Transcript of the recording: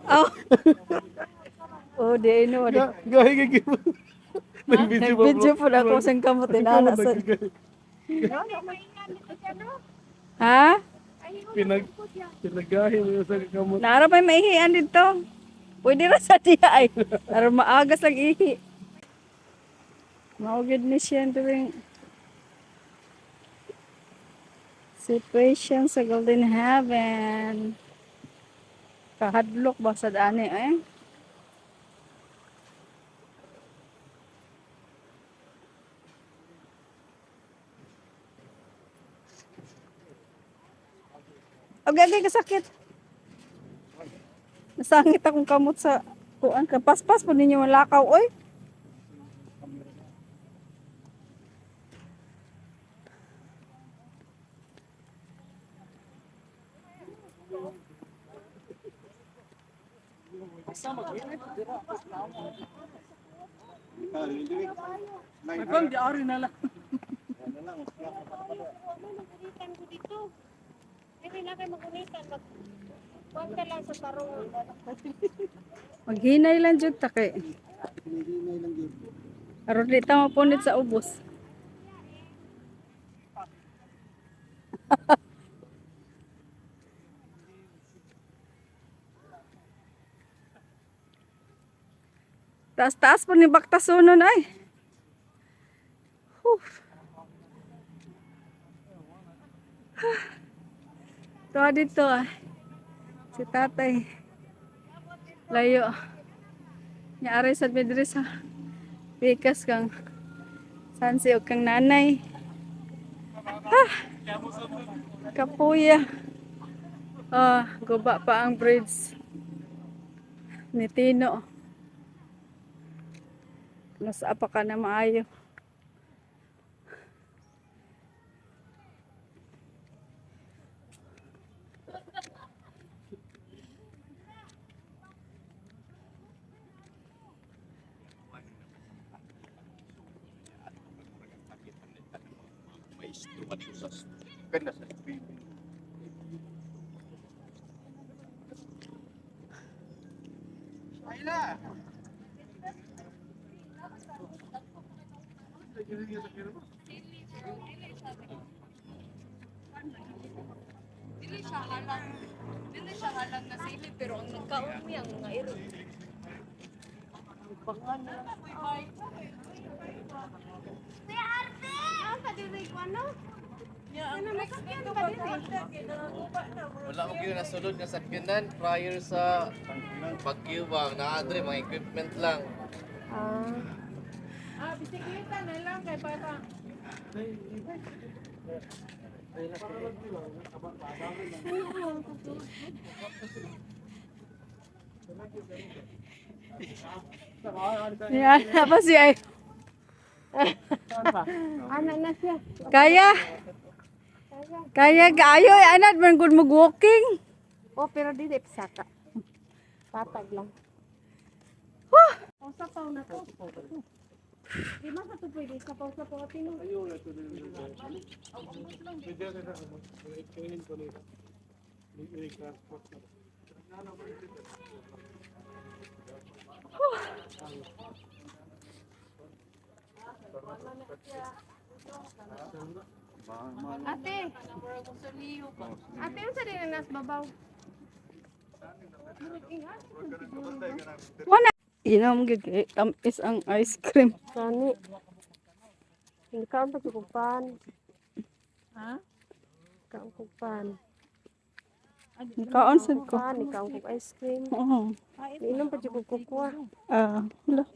Oh, oh, di no. Gahi kay mo. Nag-video ba bro? Nag-video po na ako sa kamot inana sa. Ha? Pinagahi mo yung sa kamot. Naara pa maihian dito. Pwede ra sa diya ay. Para maagas lang ihi. Maugid ni siya tuwing situation sa Golden Heaven. Kahadlok ba sa dani eh? Agay kasakit. Nasangit akong kamot sa kuan ka. Paspas po ninyo lakaw oy. Nagpang di ari na lang. Magunitan ko dito. Hindi na kayo magunitan. Huwag ka lang sa tarong. Maghinay lang jud ta kay. Aron di ta mapunit sa ubos. Taas-taas po ni Baktasunon ay. Whew. Ito dito ah. Si tatay. Layo. Nyari sa bedre sa pikas kang sansi o kang nanay. Kapuya. Guba pa ang bridge ni Tino. Nasa apa ka na maayo. Dili siya halang na sili pero ang nagkaon mo yung mga iro. Kuya Arte! Ah, kadiri ko ano? Ano masakyan ka diri? Wala ko yun nasulod nga sakyanan prior sa Baguio ba. Naadre, mga equipment lang. Bisikleta na lang kay para. Yan, apa si ay? Anak na siya. Kaya? Kaya gayo ay anad man gud mag-walking. Oh, pero di saka. Patag lang. Ang sapaw na to. Di ba sa to pwede sapaw-sapaw tino? Ate. Ate, ang sa din nas babaw. Wala. Inom gid kay tamis ang ice cream. Kani. Hindi ka ang pagkukupan. Ha? Kaangkupan. Kaon sad ko. Kupan, ikaw ang ice cream. Oo. Inom pa dyan kukukwa. Wala.